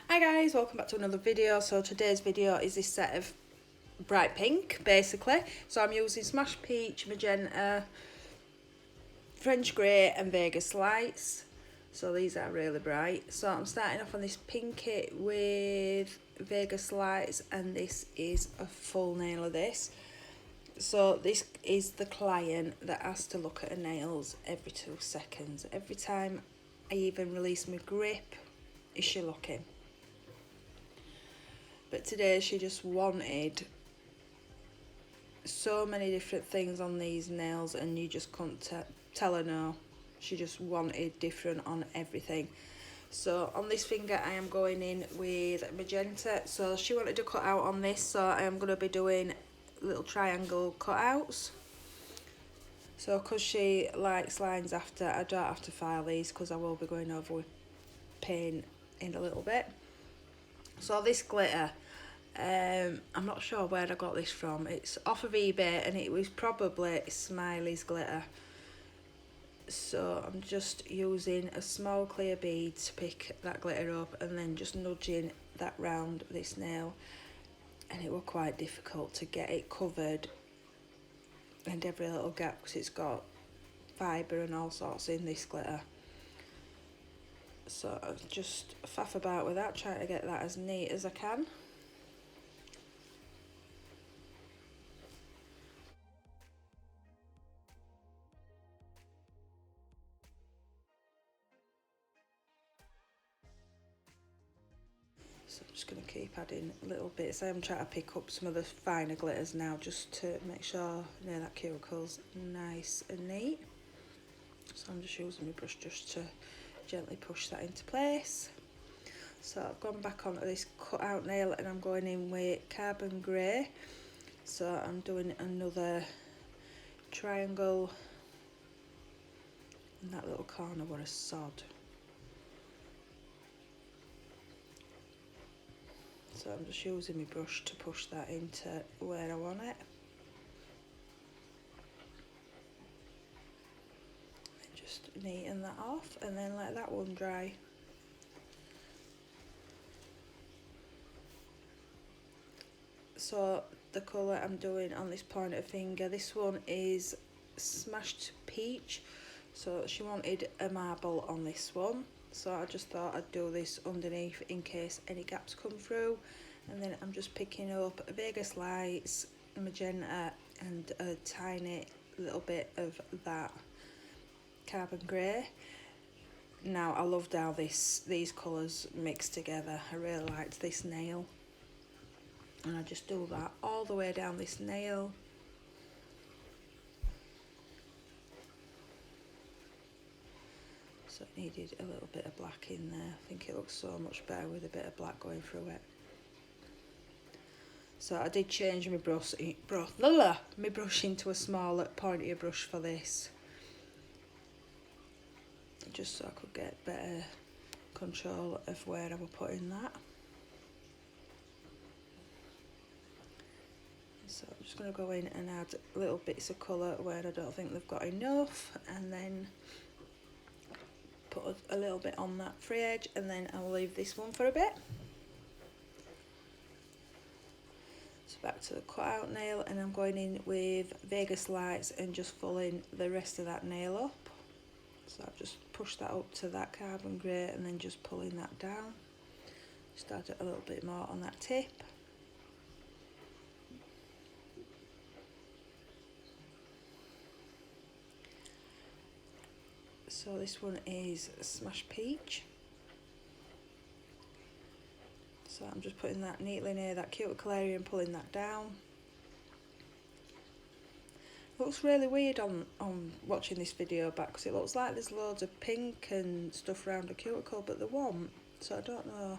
Hi guys, welcome back to another video. So today's video is this set of bright pink basically. So I'm using Smash Peach, Magenta, French Grey and Vegas Lights. So these are really bright. So I'm starting off on this pink kit with Vegas Lights, and this is a full nail of this. So this is the client that has to look at her nails every 2 seconds. Every time I even release my grip, is she looking? But today she just wanted so many different things on these nails, and you just couldn't tell her no. She just wanted different on everything. So on this finger I am going in with magenta. So she wanted to cut out on this, so I am going to be doing little triangle cutouts. So because she likes lines after, I don't have to file these because I will be going over with paint in a little bit. So this glitter, I'm not sure where I got this from. It's off of eBay and it was probably Smileys glitter. So I'm just using a small clear bead to pick that glitter up and then just nudging that round this nail. And it was quite difficult to get it covered and every little gap because it's got fibre and all sorts in this glitter. So I just faff about with that, trying to get that as neat as I can. So I'm just going to keep adding little bits. I'm trying to pick up some of the finer glitters now just to make sure that cuticle's nice and neat. So I'm just using my brush just to gently push that into place. So I've gone back onto this cut out nail and I'm going in with carbon grey. So I'm doing another triangle in that little corner where a sod. So I'm just using my brush to push that into where I want it. And just neaten that off and then let that one dry. So the colour I'm doing on this pointer finger, this one is Smashed Peach. So she wanted a marble on this one. So I just thought I'd do this underneath in case any gaps come through. And then I'm just picking up Vegas Lights, magenta and a tiny little bit of that carbon grey. Now I loved how these colours mixed together. I really liked this nail. And I just do that all the way down this nail. So it needed a little bit of black in there. I think it looks so much better with a bit of black going through it. So I did change my brush into a smaller, pointier brush for this. Just so I could get better control of where I was putting that. So I'm just going to go in and add little bits of colour where I don't think they've got enough, and then put a little bit on that free edge, and then I'll leave this one for a bit. So back to the cut out nail, and I'm going in with Vegas Lights and just filling the rest of that nail up. So I've just pushed that up to that carbon grey and then just pulling that down. Just add a little bit more on that tip. So this one is Smash Peach. So I'm just putting that neatly near that cuticle area and pulling that down. Looks really weird on watching this video back because it looks like there's loads of pink and stuff around the cuticle, but there won't. So I don't know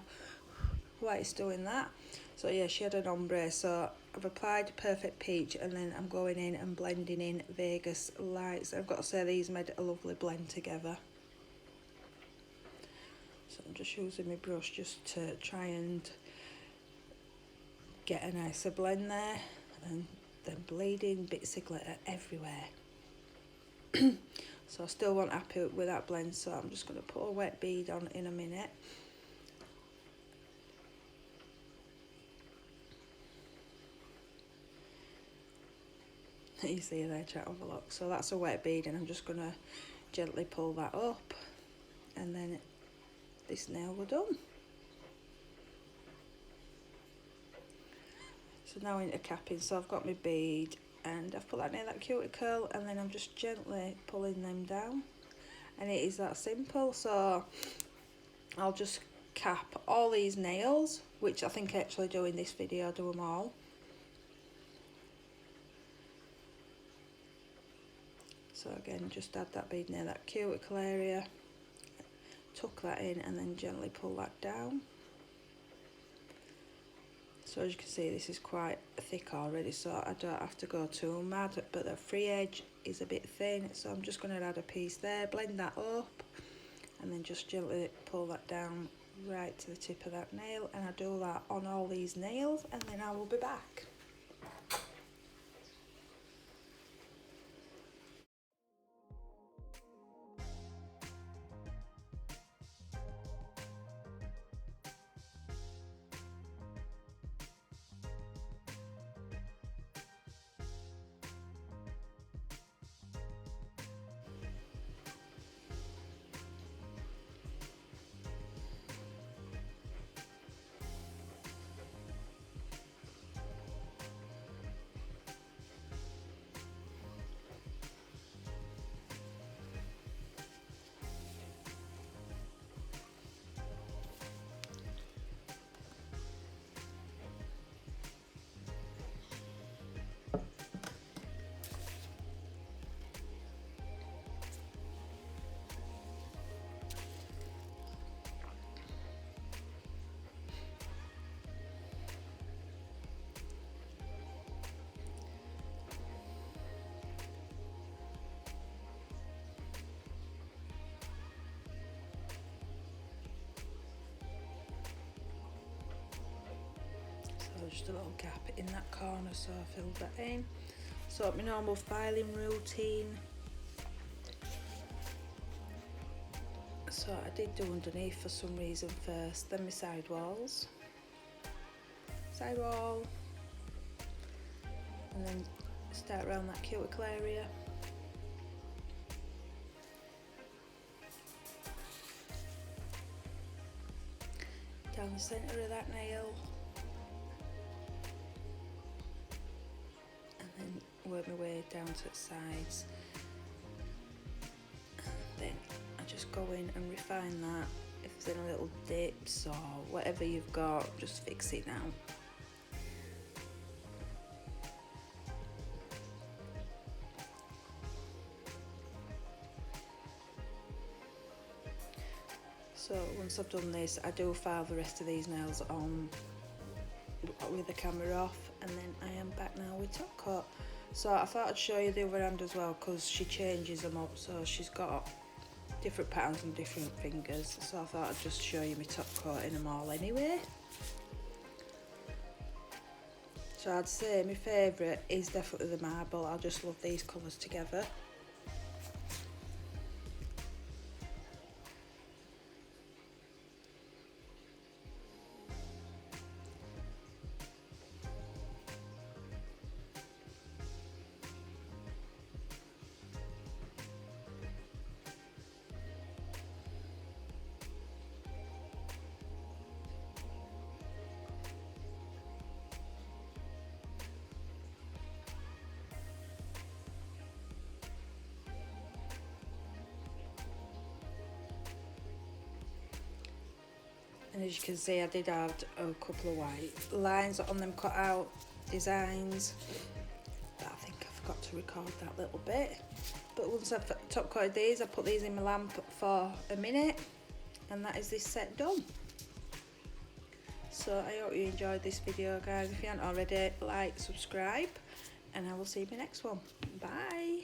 why it's doing that. So yeah, she had an ombre, so I've applied Perfect Peach and then I'm going in and blending in Vegas Lights. I've got to say these made a lovely blend together. So I'm just using my brush just to try and get a nicer blend there, and then bleeding bits of glitter everywhere. So I still wasn't happy with that blend, so I'm just going to put a wet bead on in a minute. You see there, try to have a look. So that's a wet bead, and I'm just going to gently pull that up, and then this nail we're done. So now into capping. So I've got my bead, and I've put that near that cuticle, and then I'm just gently pulling them down, and it is that simple. So I'll just cap all these nails, which I think I actually do in this video, do them all. So again, just add that bead near that cuticle area, tuck that in, and then gently pull that down. So as you can see, this is quite thick already, so I don't have to go too mad, but the free edge is a bit thin, so I'm just going to add a piece there, blend that up, and then just gently pull that down right to the tip of that nail, and I do that on all these nails, and then I will be back. Just a little gap in that corner, so I filled that in. So my normal filing routine. So I did do underneath for some reason first, then my side walls, side wall, and then start around that cuticle area. Down the centre of that nail. Work my way down to the sides, then I just go in and refine that. If there's any little dips or whatever you've got, just fix it now. So once I've done this, I do file the rest of these nails on with the camera off, and then I am back now with top coat. So I thought I'd show you the other hand as well, because she changes them up, so she's got different patterns and different fingers, so I thought I'd just show you my top coat in them all anyway. So I'd say my favourite is definitely the marble. I just love these colours together. And as you can see, I did add a couple of white lines on them cut out designs, but I think I forgot to record that little bit. But once I've top coated these, I put these in my lamp for a minute, and that is this set done. So I hope you enjoyed this video, guys. If you haven't already, like, subscribe, and I will see you in the next one. Bye.